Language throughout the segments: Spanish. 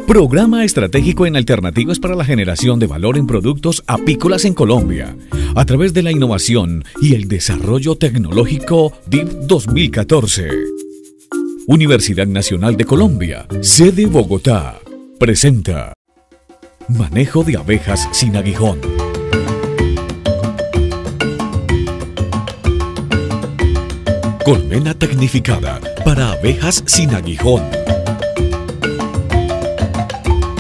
Programa estratégico en alternativas para la generación de valor en productos apícolas en Colombia, a través de la innovación y el desarrollo tecnológico DIP 2014. Universidad Nacional de Colombia, sede Bogotá, presenta Manejo de abejas sin aguijón. Colmena tecnificada para abejas sin aguijón.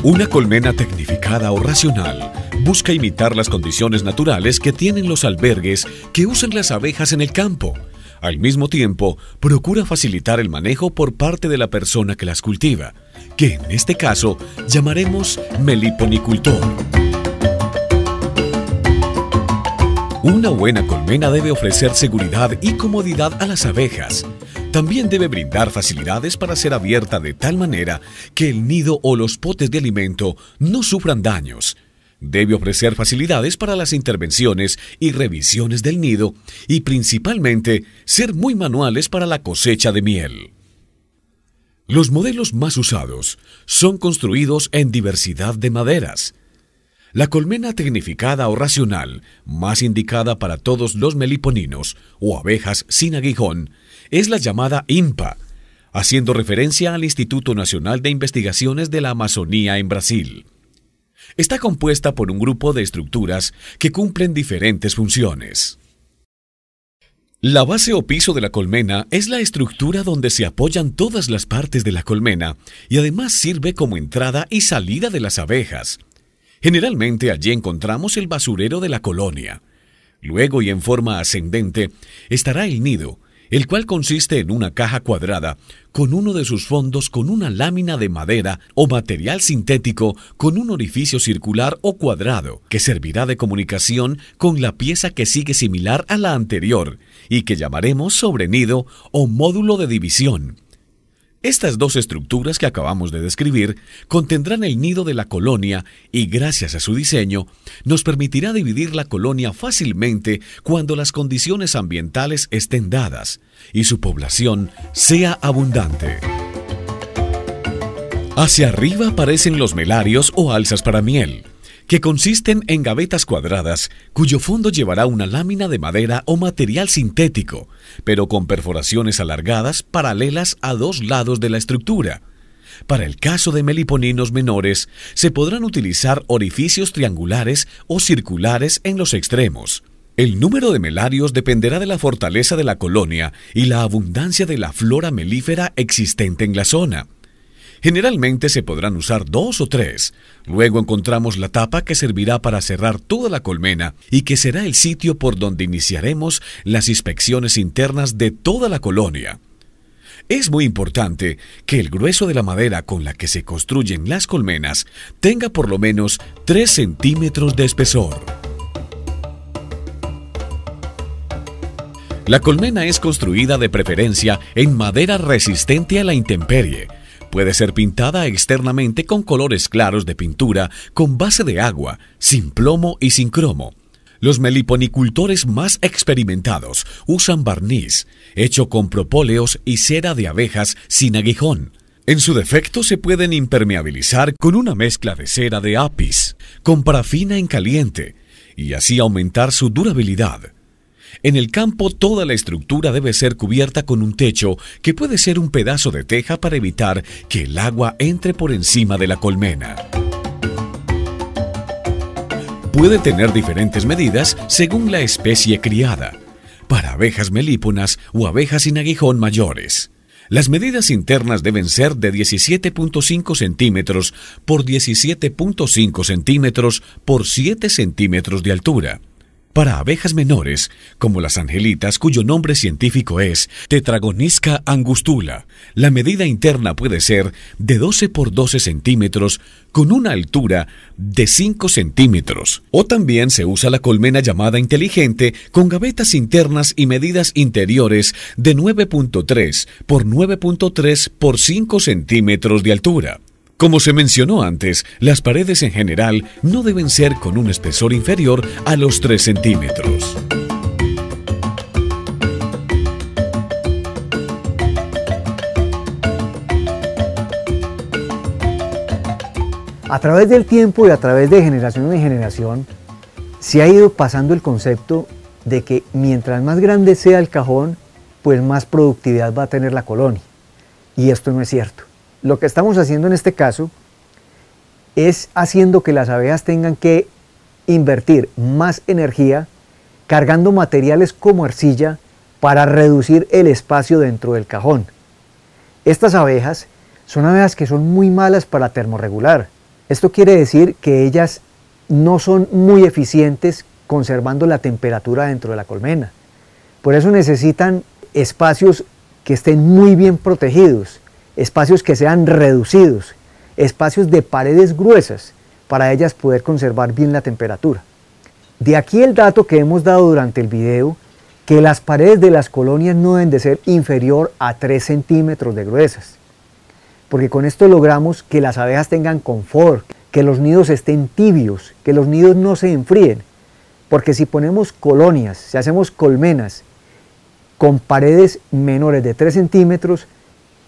Una colmena tecnificada o racional busca imitar las condiciones naturales que tienen los albergues que usan las abejas en el campo. Al mismo tiempo, procura facilitar el manejo por parte de la persona que las cultiva, que en este caso llamaremos meliponicultor. Una buena colmena debe ofrecer seguridad y comodidad a las abejas. También debe brindar facilidades para ser abierta de tal manera que el nido o los potes de alimento no sufran daños. Debe ofrecer facilidades para las intervenciones y revisiones del nido y principalmente ser muy manuales para la cosecha de miel. Los modelos más usados son construidos en diversidad de maderas. La colmena tecnificada o racional, más indicada para todos los meliponinos o abejas sin aguijón, es la llamada INPA, haciendo referencia al Instituto Nacional de Investigaciones de la Amazonía en Brasil. Está compuesta por un grupo de estructuras que cumplen diferentes funciones. La base o piso de la colmena es la estructura donde se apoyan todas las partes de la colmena y además sirve como entrada y salida de las abejas. Generalmente allí encontramos el basurero de la colonia. Luego y en forma ascendente estará el nido, el cual consiste en una caja cuadrada con uno de sus fondos con una lámina de madera o material sintético con un orificio circular o cuadrado que servirá de comunicación con la pieza que sigue similar a la anterior y que llamaremos sobrenido o módulo de división. Estas dos estructuras que acabamos de describir contendrán el nido de la colonia y gracias a su diseño nos permitirá dividir la colonia fácilmente cuando las condiciones ambientales estén dadas y su población sea abundante. Hacia arriba aparecen los melarios o alzas para miel, que consisten en gavetas cuadradas cuyo fondo llevará una lámina de madera o material sintético, pero con perforaciones alargadas paralelas a dos lados de la estructura. Para el caso de meliponinos menores, se podrán utilizar orificios triangulares o circulares en los extremos. El número de melarios dependerá de la fortaleza de la colonia y la abundancia de la flora melífera existente en la zona. Generalmente se podrán usar 2 o 3. Luego encontramos la tapa que servirá para cerrar toda la colmena y que será el sitio por donde iniciaremos las inspecciones internas de toda la colonia. Es muy importante que el grueso de la madera con la que se construyen las colmenas tenga por lo menos 3 centímetros de espesor. La colmena es construida de preferencia en madera resistente a la intemperie. Puede ser pintada externamente con colores claros de pintura con base de agua, sin plomo y sin cromo. Los meliponicultores más experimentados usan barniz, hecho con propóleos y cera de abejas sin aguijón. En su defecto se pueden impermeabilizar con una mezcla de cera de apis, con parafina en caliente, y así aumentar su durabilidad. En el campo toda la estructura debe ser cubierta con un techo que puede ser un pedazo de teja para evitar que el agua entre por encima de la colmena. Puede tener diferentes medidas según la especie criada, para abejas melíponas o abejas sin aguijón mayores. Las medidas internas deben ser de 17.5 centímetros por 17.5 centímetros por 7 centímetros de altura. Para abejas menores, como las angelitas, cuyo nombre científico es Tetragonisca angustula, la medida interna puede ser de 12 por 12 centímetros con una altura de 5 centímetros. O también se usa la colmena llamada inteligente con gavetas internas y medidas interiores de 9.3 por 9.3 por 5 centímetros de altura. Como se mencionó antes, las paredes en general no deben ser con un espesor inferior a los 3 centímetros. A través del tiempo y a través de generación en generación, se ha ido pasando el concepto de que mientras más grande sea el cajón, pues más productividad va a tener la colonia. Y esto no es cierto. Lo que estamos haciendo en este caso es haciendo que las abejas tengan que invertir más energía cargando materiales como arcilla para reducir el espacio dentro del cajón. Estas abejas son abejas que son muy malas para termorregular. Esto quiere decir que ellas no son muy eficientes conservando la temperatura dentro de la colmena. Por eso necesitan espacios que estén muy bien protegidos, espacios que sean reducidos, espacios de paredes gruesas para ellas poder conservar bien la temperatura. De aquí el dato que hemos dado durante el video, que las paredes de las colonias no deben de ser inferior a 3 centímetros de gruesas, porque con esto logramos que las abejas tengan confort, que los nidos estén tibios, que los nidos no se enfríen, porque si ponemos colonias, si hacemos colmenas con paredes menores de 3 centímetros,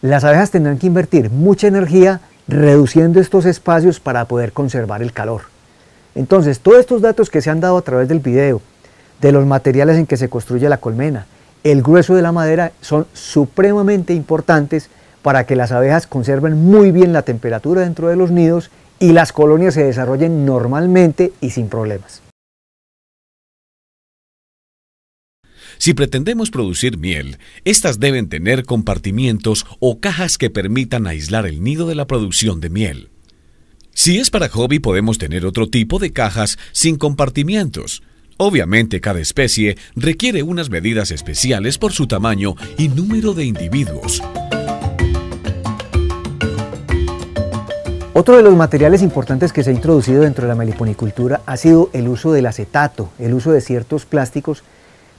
las abejas tendrán que invertir mucha energía reduciendo estos espacios para poder conservar el calor. Entonces, todos estos datos que se han dado a través del video, de los materiales en que se construye la colmena, el grueso de la madera, son supremamente importantes para que las abejas conserven muy bien la temperatura dentro de los nidos y las colonias se desarrollen normalmente y sin problemas. Si pretendemos producir miel, estas deben tener compartimientos o cajas que permitan aislar el nido de la producción de miel. Si es para hobby, podemos tener otro tipo de cajas sin compartimientos. Obviamente, cada especie requiere unas medidas especiales por su tamaño y número de individuos. Otro de los materiales importantes que se ha introducido dentro de la meliponicultura ha sido el uso del acetato, el uso de ciertos plásticos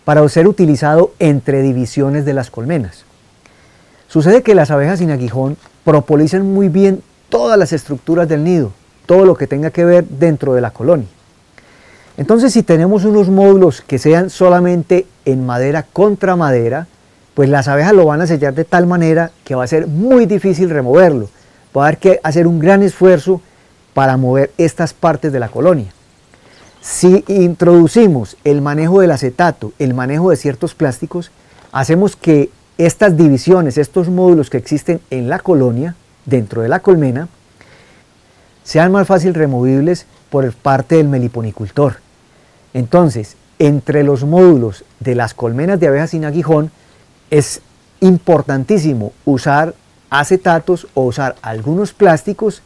para ser utilizado entre divisiones de las colmenas. Sucede que las abejas sin aguijón propolinizan muy bien todas las estructuras del nido, todo lo que tenga que ver dentro de la colonia. Entonces, si tenemos unos módulos que sean solamente en madera contra madera, pues las abejas lo van a sellar de tal manera que va a ser muy difícil removerlo. Va a haber que hacer un gran esfuerzo para mover estas partes de la colonia. Si introducimos el manejo del acetato, el manejo de ciertos plásticos, hacemos que estas divisiones, estos módulos que existen en la colonia, dentro de la colmena, sean más fácil removibles por parte del meliponicultor. Entonces, entre los módulos de las colmenas de abejas sin aguijón, es importantísimo usar acetatos o usar algunos plásticos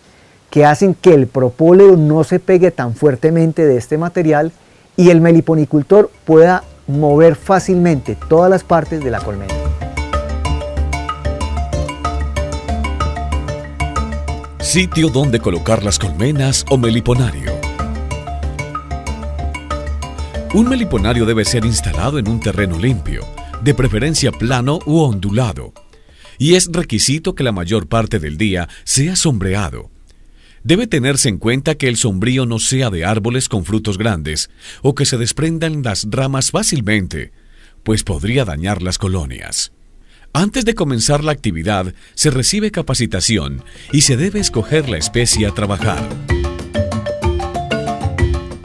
que hacen que el propóleo no se pegue tan fuertemente de este material y el meliponicultor pueda mover fácilmente todas las partes de la colmena. Sitio donde colocar las colmenas o meliponario. Un meliponario debe ser instalado en un terreno limpio, de preferencia plano u ondulado, y es requisito que la mayor parte del día sea sombreado. Debe tenerse en cuenta que el sombrío no sea de árboles con frutos grandes o que se desprendan las ramas fácilmente, pues podría dañar las colonias. Antes de comenzar la actividad, se recibe capacitación y se debe escoger la especie a trabajar.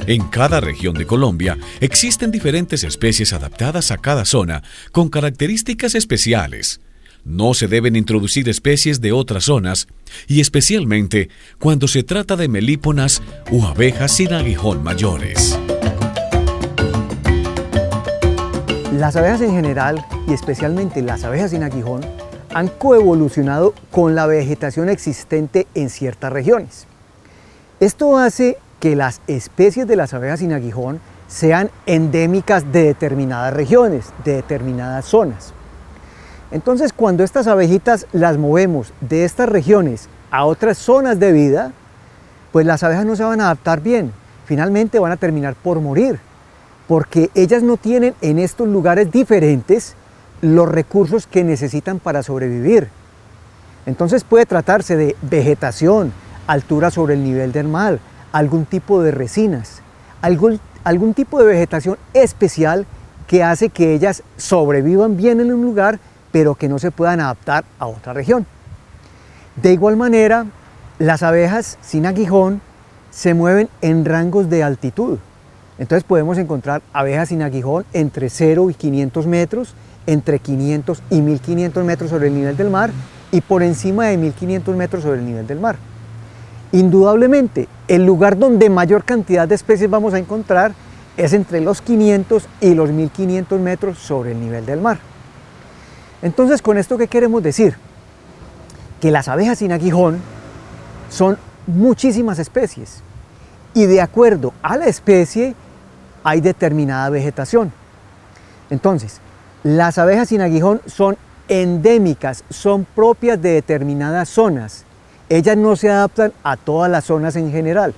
En cada región de Colombia existen diferentes especies adaptadas a cada zona con características especiales. No se deben introducir especies de otras zonas, y especialmente cuando se trata de melíponas o abejas sin aguijón mayores. Las abejas en general, y especialmente las abejas sin aguijón, han coevolucionado con la vegetación existente en ciertas regiones. Esto hace que las especies de las abejas sin aguijón sean endémicas de determinadas regiones, de determinadas zonas. Entonces, cuando estas abejitas las movemos de estas regiones a otras zonas de vida, pues las abejas no se van a adaptar bien. Finalmente van a terminar por morir, porque ellas no tienen en estos lugares diferentes los recursos que necesitan para sobrevivir. Entonces puede tratarse de vegetación, altura sobre el nivel del mar, algún tipo de resinas, algún tipo de vegetación especial que hace que ellas sobrevivan bien en un lugar, pero que no se puedan adaptar a otra región. De igual manera, las abejas sin aguijón se mueven en rangos de altitud. Entonces podemos encontrar abejas sin aguijón entre 0 y 500 metros, entre 500 y 1500 metros sobre el nivel del mar y por encima de 1500 metros sobre el nivel del mar. Indudablemente, el lugar donde mayor cantidad de especies vamos a encontrar es entre los 500 y los 1500 metros sobre el nivel del mar. Entonces, ¿con esto qué queremos decir? Que las abejas sin aguijón son muchísimas especies y de acuerdo a la especie hay determinada vegetación. Entonces, las abejas sin aguijón son endémicas, son propias de determinadas zonas. Ellas no se adaptan a todas las zonas en general.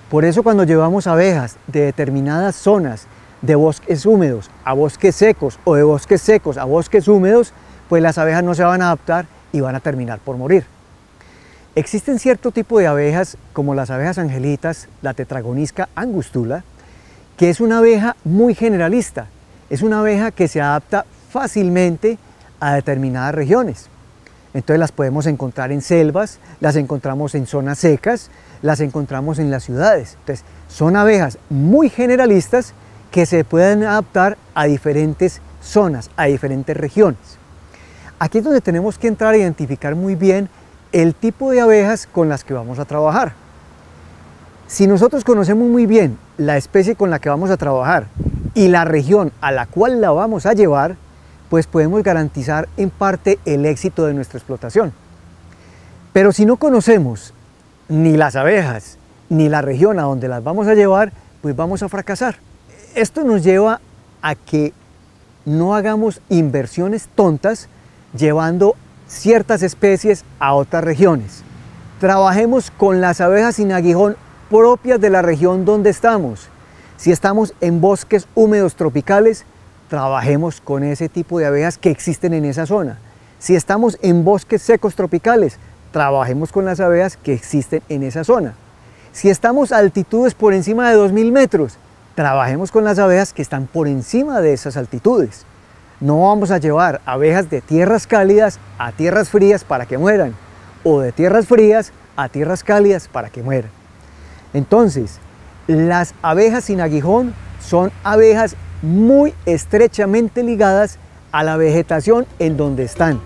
Por eso cuando llevamos abejas de determinadas zonas de bosques húmedos a bosques secos o de bosques secos a bosques húmedos, pues las abejas no se van a adaptar y van a terminar por morir. Existen cierto tipo de abejas como las abejas angelitas, la Tetragonisca angustula, que es una abeja muy generalista, es una abeja que se adapta fácilmente a determinadas regiones. Entonces las podemos encontrar en selvas, las encontramos en zonas secas, las encontramos en las ciudades. Entonces son abejas muy generalistas que se pueden adaptar a diferentes zonas, a diferentes regiones. Aquí es donde tenemos que entrar a identificar muy bien el tipo de abejas con las que vamos a trabajar. Si nosotros conocemos muy bien la especie con la que vamos a trabajar y la región a la cual la vamos a llevar, pues podemos garantizar en parte el éxito de nuestra explotación. Pero si no conocemos ni las abejas ni la región a donde las vamos a llevar, pues vamos a fracasar. Esto nos lleva a que no hagamos inversiones tontas llevando ciertas especies a otras regiones. Trabajemos con las abejas sin aguijón propias de la región donde estamos. Si estamos en bosques húmedos tropicales, trabajemos con ese tipo de abejas que existen en esa zona. Si estamos en bosques secos tropicales, trabajemos con las abejas que existen en esa zona. Si estamos a altitudes por encima de 2000 metros, trabajemos con las abejas que están por encima de esas altitudes. No vamos a llevar abejas de tierras cálidas a tierras frías para que mueran, o de tierras frías a tierras cálidas para que mueran. Entonces, las abejas sin aguijón son abejas muy estrechamente ligadas a la vegetación en donde están.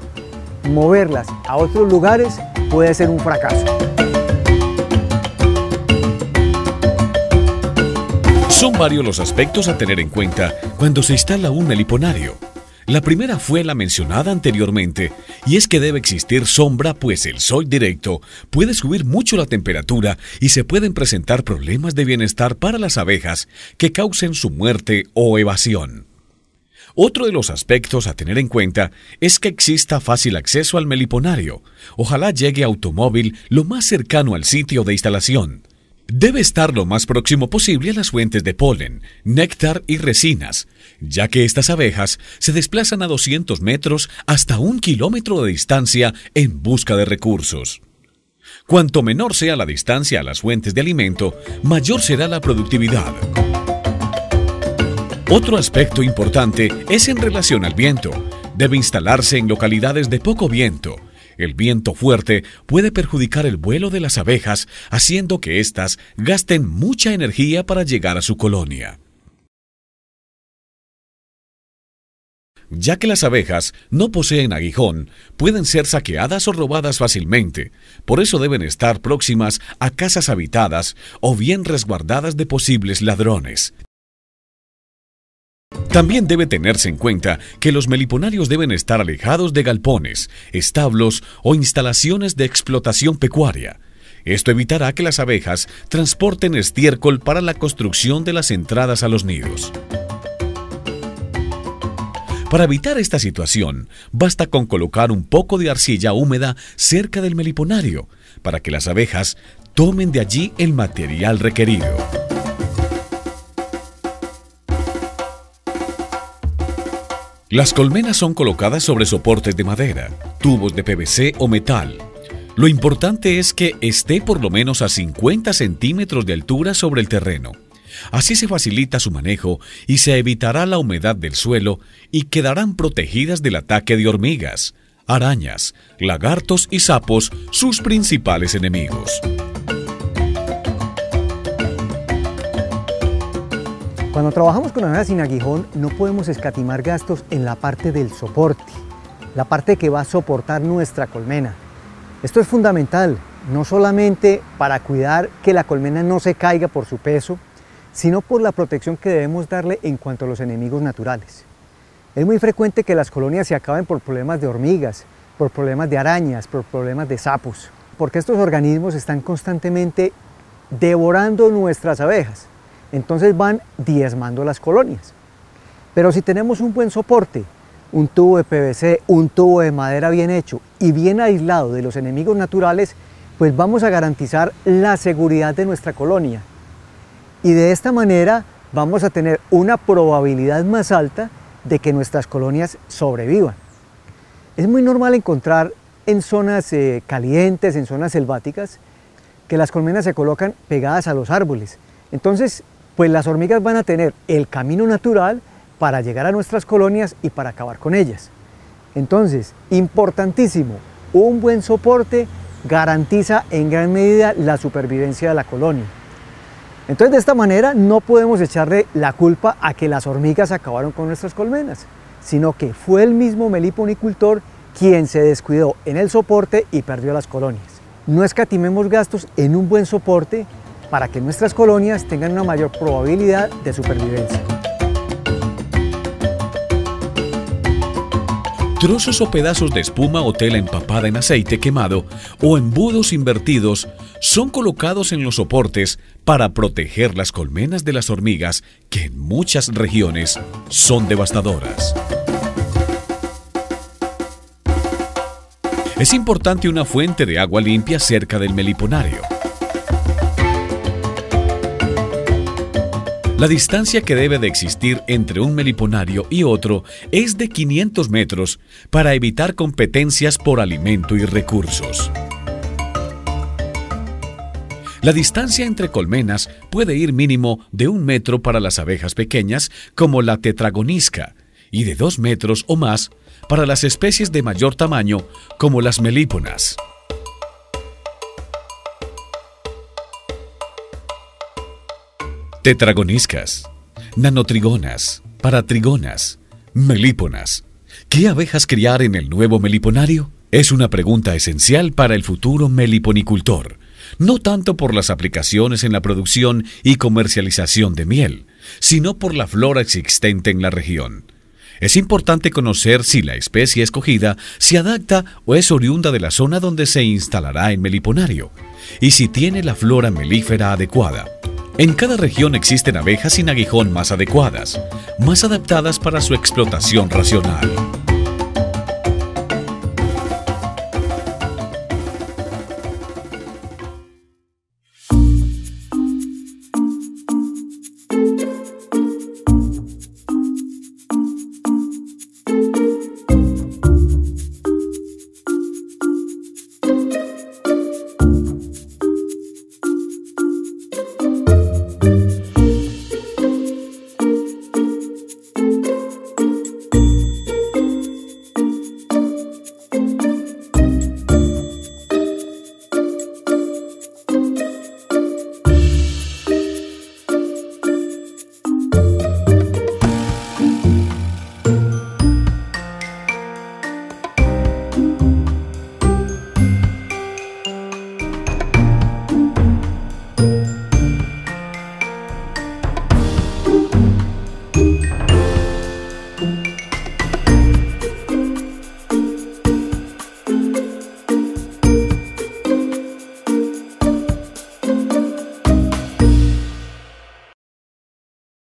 Moverlas a otros lugares puede ser un fracaso. Son varios los aspectos a tener en cuenta cuando se instala un meliponario. La primera fue la mencionada anteriormente, y es que debe existir sombra, pues el sol directo puede subir mucho la temperatura y se pueden presentar problemas de bienestar para las abejas que causen su muerte o evasión. Otro de los aspectos a tener en cuenta es que exista fácil acceso al meliponario. Ojalá llegue automóvil lo más cercano al sitio de instalación. Debe estar lo más próximo posible a las fuentes de polen, néctar y resinas, ya que estas abejas se desplazan a 200 metros hasta 1 kilómetro de distancia en busca de recursos. Cuanto menor sea la distancia a las fuentes de alimento, mayor será la productividad. Otro aspecto importante es en relación al viento. Debe instalarse en localidades de poco viento. El viento fuerte puede perjudicar el vuelo de las abejas, haciendo que éstas gasten mucha energía para llegar a su colonia. Ya que las abejas no poseen aguijón, pueden ser saqueadas o robadas fácilmente. Por eso deben estar próximas a casas habitadas o bien resguardadas de posibles ladrones. También debe tenerse en cuenta que los meliponarios deben estar alejados de galpones, establos o instalaciones de explotación pecuaria. Esto evitará que las abejas transporten estiércol para la construcción de las entradas a los nidos. Para evitar esta situación, basta con colocar un poco de arcilla húmeda cerca del meliponario, para que las abejas tomen de allí el material requerido. Las colmenas son colocadas sobre soportes de madera, tubos de PVC o metal. Lo importante es que esté por lo menos a 50 centímetros de altura sobre el terreno. Así se facilita su manejo y se evitará la humedad del suelo y quedarán protegidas del ataque de hormigas, arañas, lagartos y sapos, sus principales enemigos. Cuando trabajamos con abejas sin aguijón no podemos escatimar gastos en la parte del soporte, la parte que va a soportar nuestra colmena. Esto es fundamental, no solamente para cuidar que la colmena no se caiga por su peso, sino por la protección que debemos darle en cuanto a los enemigos naturales. Es muy frecuente que las colonias se acaben por problemas de hormigas, por problemas de arañas, por problemas de sapos, porque estos organismos están constantemente devorando nuestras abejas. Entonces van diezmando las colonias. Pero si tenemos un buen soporte, un tubo de PVC, un tubo de madera bien hecho y bien aislado de los enemigos naturales, pues vamos a garantizar la seguridad de nuestra colonia. Y de esta manera vamos a tener una probabilidad más alta de que nuestras colonias sobrevivan. Es muy normal encontrar en zonas calientes, en zonas selváticas, que las colmenas se colocan pegadas a los árboles. Entonces, pues las hormigas van a tener el camino natural para llegar a nuestras colonias y para acabar con ellas. Entonces, importantísimo, un buen soporte garantiza en gran medida la supervivencia de la colonia. Entonces, de esta manera no podemos echarle la culpa a que las hormigas acabaron con nuestras colmenas, sino que fue el mismo meliponicultor quien se descuidó en el soporte y perdió las colonias. No escatimemos gastos en un buen soporte para que nuestras colonias tengan una mayor probabilidad de supervivencia. Trozos o pedazos de espuma o tela empapada en aceite quemado o embudos invertidos son colocados en los soportes para proteger las colmenas de las hormigas, que en muchas regiones son devastadoras. Es importante una fuente de agua limpia cerca del meliponario. La distancia que debe de existir entre un meliponario y otro es de 500 metros para evitar competencias por alimento y recursos. La distancia entre colmenas puede ir mínimo de 1 metro para las abejas pequeñas como la tetragonisca y de 2 metros o más para las especies de mayor tamaño como las melíponas. Tetragoniscas, nanotrigonas, paratrigonas, melíponas. ¿Qué abejas criar en el nuevo meliponario? Es una pregunta esencial para el futuro meliponicultor, no tanto por las aplicaciones en la producción y comercialización de miel, sino por la flora existente en la región. Es importante conocer si la especie escogida se adapta o es oriunda de la zona donde se instalará el meliponario, y si tiene la flora melífera adecuada. En cada región existen abejas sin aguijón más adecuadas, más adaptadas para su explotación racional.